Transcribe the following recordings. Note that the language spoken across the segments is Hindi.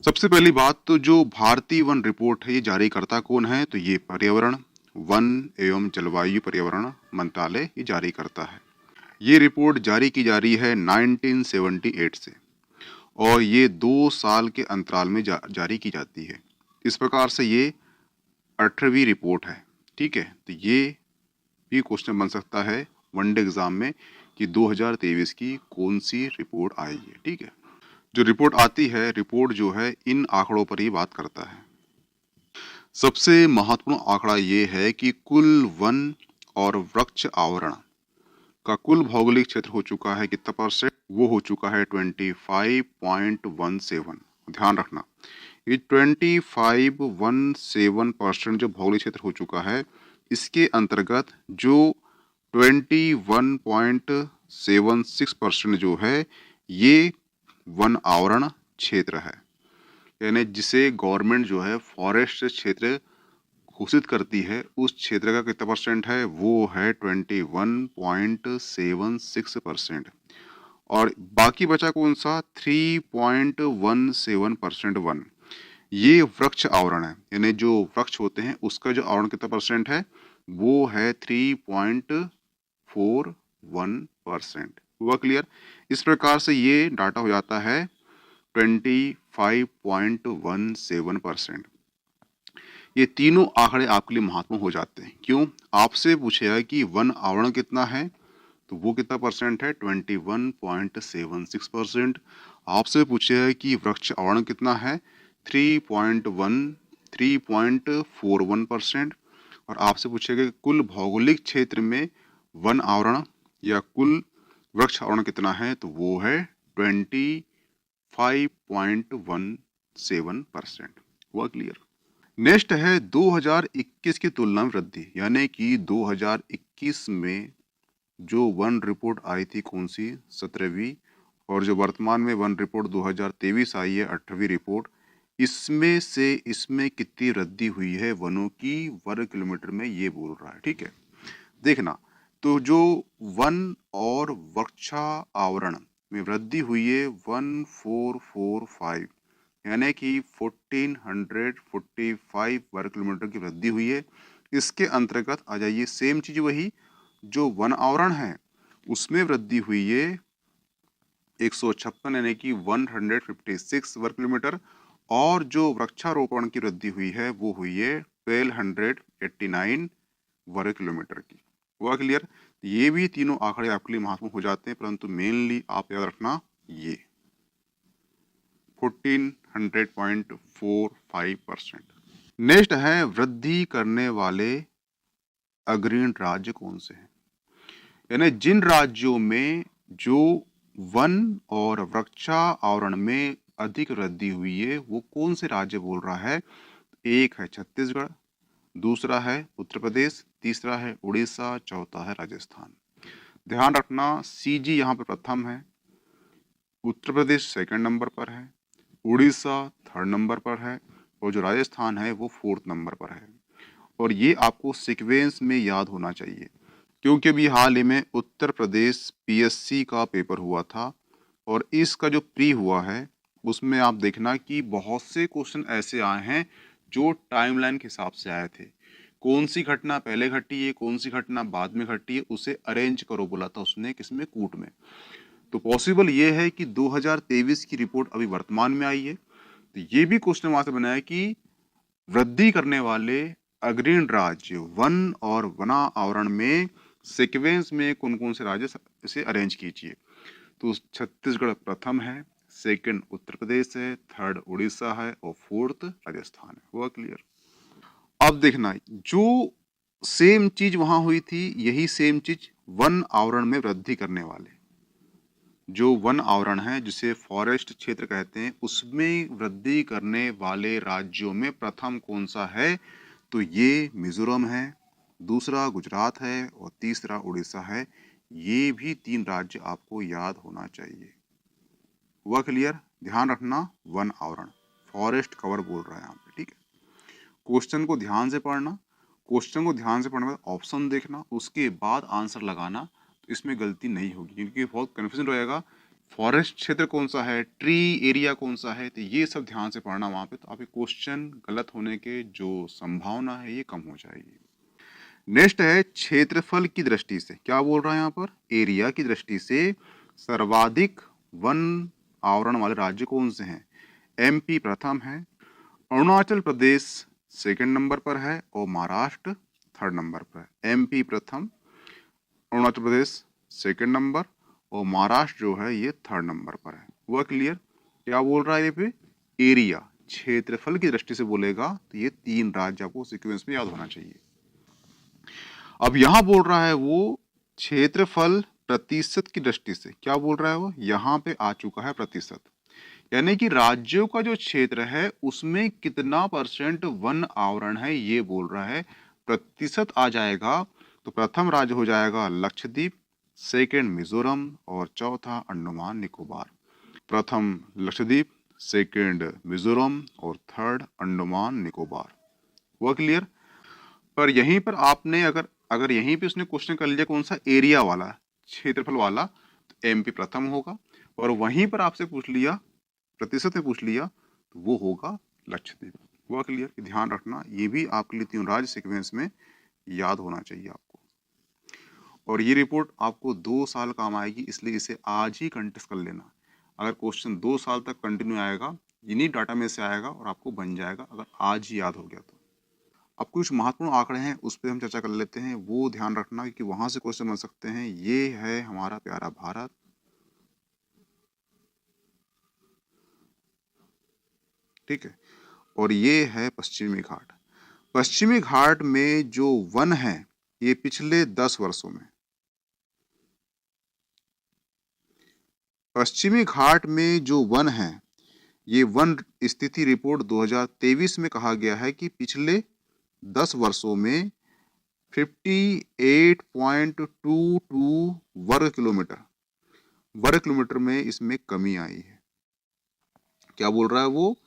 सबसे पहली बात तो जो भारतीय वन रिपोर्ट है ये जारी करता कौन है, तो ये पर्यावरण, वन एवं जलवायु पर्यावरण मंत्रालय ये जारी करता है। ये रिपोर्ट जारी की जा रही है 1978 से और ये 2 साल के अंतराल में जारी की जाती है। इस प्रकार से ये 18वीं रिपोर्ट है। ठीक है, तो ये भी क्वेश्चन बन सकता है वनडे एग्जाम में कि 2023 की कौन सी रिपोर्ट आई है। ठीक है, जो रिपोर्ट आती है, रिपोर्ट जो है इन आंकड़ों पर ही बात करता है। सबसे महत्वपूर्ण आंकड़ा ये है कि कुल वन और वृक्ष आवरण का कुल भौगोलिक क्षेत्र हो चुका है कितना परसेंट, वो हो चुका है 25.17। ध्यान रखना, ये 25.17% जो भौगोलिक क्षेत्र हो चुका है, इसके अंतर्गत जो 21.76% जो है ये वन आवरण क्षेत्र है, यानी जिसे गवर्नमेंट जो है फॉरेस्ट क्षेत्र घोषित करती है, उस क्षेत्र का कितना परसेंट है, वो है 21.76%। और बाकी बचा कौन सा, 3.17% वन, ये वृक्ष आवरण है, यानी जो वृक्ष होते हैं उसका जो आवरण कितना परसेंट है, वो है 3.41%। हुआ क्लियर? इस प्रकार से ये डाटा हो जाता है 25.17%। ये तीनों आंकड़े आपके लिए महत्वपूर्ण हो जाते हैं। क्यों? आपसे पूछेगा कि वन आवरण कितना है, तो वो कितना परसेंट है, 21.76%। आपसे पूछेगा कि वृक्ष आवरण कितना है, 3.41%। और आपसे पूछेगा कि कुल भौगोलिक क्षेत्र में वन आवरण या कुल वृक्ष आवरण कितना है, तो वो है 25.17%। हुआ क्लियर? नेक्स्ट है 2021 की तुलना में वृद्धि, यानी कि 2021 में जो वन रिपोर्ट आई थी कौन सी, 17वीं, और जो वर्तमान में वन रिपोर्ट 2023 आई है 18वीं रिपोर्ट, इसमें से इसमें कितनी वृद्धि हुई है वनों की वर्ग किलोमीटर में, ये बोल रहा है। ठीक है, देखना, तो जो वन और वृक्षा आवरण में वृद्धि हुई है 1445, यानी कि 1445 वर्ग किलोमीटर की वृद्धि हुई है। इसके अंतर्गत आ जाइए, सेम चीज वही, जो वन आवरण है उसमें वृद्धि हुई है 156, यानी कि 156 वर्ग किलोमीटर, और जो वृक्षारोपण की वृद्धि हुई है वो हुई है 1289 वर्ग किलोमीटर की। हुआ क्लियर? ये भी तीनों आंकड़े आपके लिए महत्वपूर्ण हो जाते हैं, परंतु मेनली आप याद रखना ये 1400.45%। नेक्स्ट है वृद्धि करने वाले अग्रणी राज्य कौन से हैं, यानी जिन राज्यों में जो वन और वृक्षा आवरण में अधिक वृद्धि हुई है वो कौन से राज्य बोल रहा है। एक है छत्तीसगढ़, दूसरा है उत्तर प्रदेश, तीसरा है उड़ीसा, चौथा है राजस्थान। ध्यान रखना, सीजी यहाँ पर प्रथम है, उत्तर प्रदेश सेकंड नंबर पर है, उड़ीसा थर्ड नंबर पर है, और जो राजस्थान है वो फोर्थ नंबर पर है। और ये आपको सीक्वेंस में याद होना चाहिए, क्योंकि अभी हाल ही में उत्तर प्रदेश पीएससी का पेपर हुआ था और इसका जो प्री हुआ है उसमें आप देखना कि बहुत से क्वेश्चन ऐसे आए हैं जो टाइमलाइन के हिसाब से आए थे। कौन सी घटना पहले घटी है, कौन सी घटना बाद में घटी है, उसे अरेंज करो बोला था उसने, किसमें, कूट में। तो पॉसिबल ये है कि 2023 की रिपोर्ट अभी वर्तमान में आई है, तो ये भी क्वेश्चन वहां से बना है कि वृद्धि करने वाले अग्रणी राज्य वन और वना आवरण में सीक्वेंस में कौन कौन से राज्य, इसे अरेंज कीजिए। तो छत्तीसगढ़ प्रथम है, सेकंड उत्तर प्रदेश है, थर्ड उड़ीसा है और फोर्थ राजस्थान है। हुआ क्लियर? अब देखना, जो सेम चीज वहां हुई थी यही सेम चीज वन आवरण में वृद्धि करने वाले, जो वन आवरण है जिसे फॉरेस्ट क्षेत्र कहते हैं, उसमें वृद्धि करने वाले राज्यों में प्रथम कौन सा है, तो ये मिजोरम है, दूसरा गुजरात है और तीसरा उड़ीसा है। ये भी तीन राज्य आपको याद होना चाहिए। हुआ क्लियर? ध्यान रखना, वन आवरण, फॉरेस्ट कवर बोल रहा है यहाँ पे। ठीक है, क्वेश्चन को ध्यान से पढ़ना, क्वेश्चन को ध्यान से पढ़ने के बाद ऑप्शन देखना, उसके बाद आंसर लगाना, तो इसमें गलती नहीं होगी, क्योंकि बहुत कन्फ्यूजन रहेगा फॉरेस्ट क्षेत्र कौन सा है, ट्री एरिया कौन सा है, तो ये सब ध्यान से पढ़ना वहां पे, तो आपके क्वेश्चन गलत होने के जो संभावना है ये कम हो जाएगी। नेक्स्ट है क्षेत्रफल की दृष्टि से, क्या बोल रहा है यहाँ पर, एरिया की दृष्टि से सर्वाधिक वन आवरण वाले राज्य कौन से हैं। एमपी प्रथम है, अरुणाचल प्रदेश सेकंड नंबर पर है और महाराष्ट्र थर्ड नंबर पर है। एमपी प्रथम, अरुणाचल प्रदेश सेकंड नंबर और महाराष्ट्र जो है ये थर्ड नंबर पर है। हुआ क्लियर। क्या बोल रहा है ये पे, एरिया क्षेत्रफल की दृष्टि से बोलेगा तो ये 3 राज्य आपको सीक्वेंस में याद होना चाहिए। अब यहां बोल रहा है वो क्षेत्रफल प्रतिशत की दृष्टि से, क्या बोल रहा है वो, यहां पे आ चुका है प्रतिशत, यानी कि राज्यों का जो क्षेत्र है उसमें कितना % वन आवरण है ये बोल रहा है। प्रतिशत आ जाएगा तो प्रथम राज्य हो जाएगा लक्षद्वीप, सेकंड मिजोरम और चौथा अंडमान निकोबार। प्रथम लक्षद्वीप, सेकंड मिजोरम और थर्ड अंडमान निकोबार। हुआ क्लियर। पर यहीं पर आपने अगर यहीं पे उसने क्वेश्चन कर लिया कौन सा, एरिया वाला, क्षेत्रफल वाला, तो एमपी प्रथम होगा, और वहीं पर आपसे पूछ लिया प्रतिशत में पूछ लिया तो वो होगा लक्षद्वीप। हुआ क्लियर। ध्यान रखना ये भी आपके लिए 3 राज्य सीक्वेंस में याद होना चाहिए आपको। और ये रिपोर्ट आपको 2 साल काम आएगी, इसलिए इसे आज ही कंटेस्ट कर लेना। अगर क्वेश्चन 2 साल तक कंटिन्यू आएगा, इन्हीं डाटा में से आएगा और आपको बन जाएगा अगर आज ही याद हो गया तो। अब कुछ महत्वपूर्ण आंकड़े हैं उस पर हम चर्चा कर लेते हैं, वो ध्यान रखना क्योंकि वहां से क्वेश्चन बन सकते हैं। ये है हमारा प्यारा भारत, ठीक है, और ये है पश्चिमी घाट। पश्चिमी घाट में जो वन है ये पिछले 10 वर्षों में, पश्चिमी घाट में जो वन है ये वन स्थिति रिपोर्ट 2023 में कहा गया है कि पिछले 10 वर्षों में 58.22 वर्ग किलोमीटर में इसमें कमी आई है। क्या बोल रहा है वो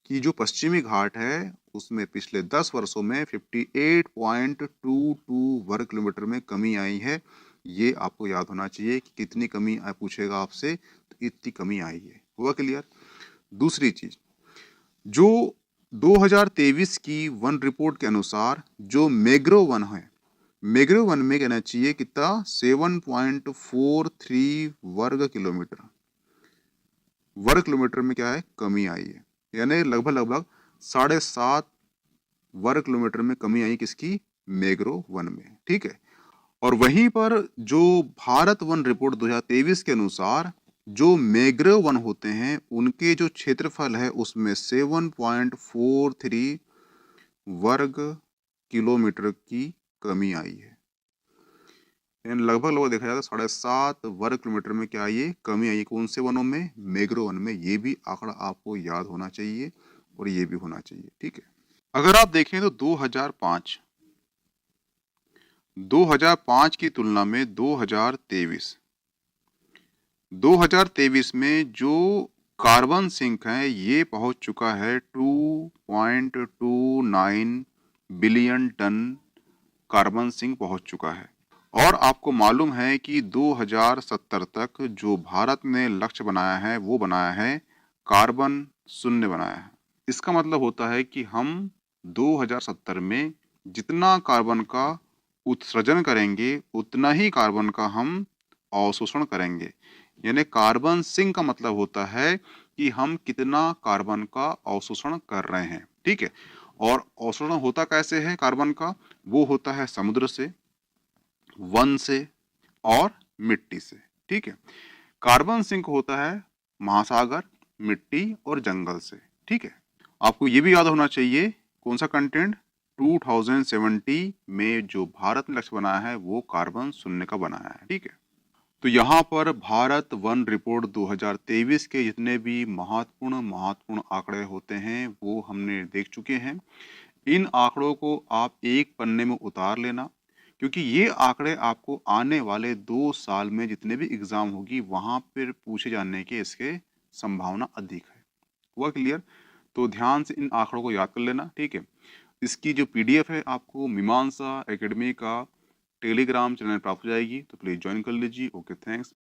कि जो पश्चिमी घाट है उसमें पिछले 10 वर्षों में 58.22 वर्ग किलोमीटर में कमी आई है। ये आपको याद होना चाहिए कि कितनी कमी पूछेगा आपसे, तो इतनी कमी आई है। हुआ क्लियर। दूसरी चीज, जो 2023 की वन रिपोर्ट के अनुसार जो मैंग्रोव वन है, मैंग्रोव वन में कहना चाहिए कितना, 7.43 वर्ग किलोमीटर में क्या है, कमी आई है, यानी लगभग 7.5 वर्ग किलोमीटर में कमी आई किसकी, मैंग्रोव वन में, ठीक है। और वहीं पर जो भारत वन रिपोर्ट 2023 के अनुसार जो मैंग्रोव वन होते हैं उनके जो क्षेत्रफल है उसमें 7.43 वर्ग किलोमीटर की कमी आई है, यानी लगभग देखा जाए तो 7.5 वर्ग किलोमीटर में क्या आई है, कमी आई है। कौन से वनों में, मैंग्रोव वन में। ये भी आंकड़ा आपको याद होना चाहिए और ये भी होना चाहिए, ठीक है। अगर आप देखें तो 2005 की तुलना में 2023 में जो कार्बन सिंक है ये पहुंच चुका है 2.29 बिलियन टन कार्बन सिंक पहुंच चुका है। और आपको मालूम है कि 2070 तक जो भारत ने लक्ष्य बनाया है वो बनाया है कार्बन शून्य बनाया है। इसका मतलब होता है कि हम 2070 में जितना कार्बन का उत्सर्जन करेंगे उतना ही कार्बन का हम अवशोषण करेंगे, यानी कार्बन सिंक का मतलब होता है कि हम कितना कार्बन का अवशोषण कर रहे हैं, ठीक है। और अवशोषण होता कैसे है कार्बन का, वो होता है समुद्र से, वन से और मिट्टी से, ठीक है। कार्बन सिंक होता है महासागर, मिट्टी और जंगल से, ठीक है। आपको ये भी याद होना चाहिए कौन सा कंटेंट, 2070 में जो भारत ने लक्ष्य बनाया है वो कार्बन शून्य का बनाया है, ठीक है। तो यहाँ पर भारत वन रिपोर्ट 2023 के जितने भी महत्वपूर्ण आंकड़े होते हैं वो हमने देख चुके हैं। इन आंकड़ों को आप एक पन्ने में उतार लेना, क्योंकि ये आंकड़े आपको आने वाले 2 साल में जितने भी एग्जाम होगी वहां पर पूछे जाने के इसके संभावना अधिक है। हुआ क्लियर। तो ध्यान से इन आंकड़ों को याद कर लेना, ठीक है। इसकी जो PDF है आपको मीमांसा एकेडमी का टेलीग्राम चैनल प्राप्त हो जाएगी, तो प्लीज ज्वाइन कर लीजिए। Okay, thanks.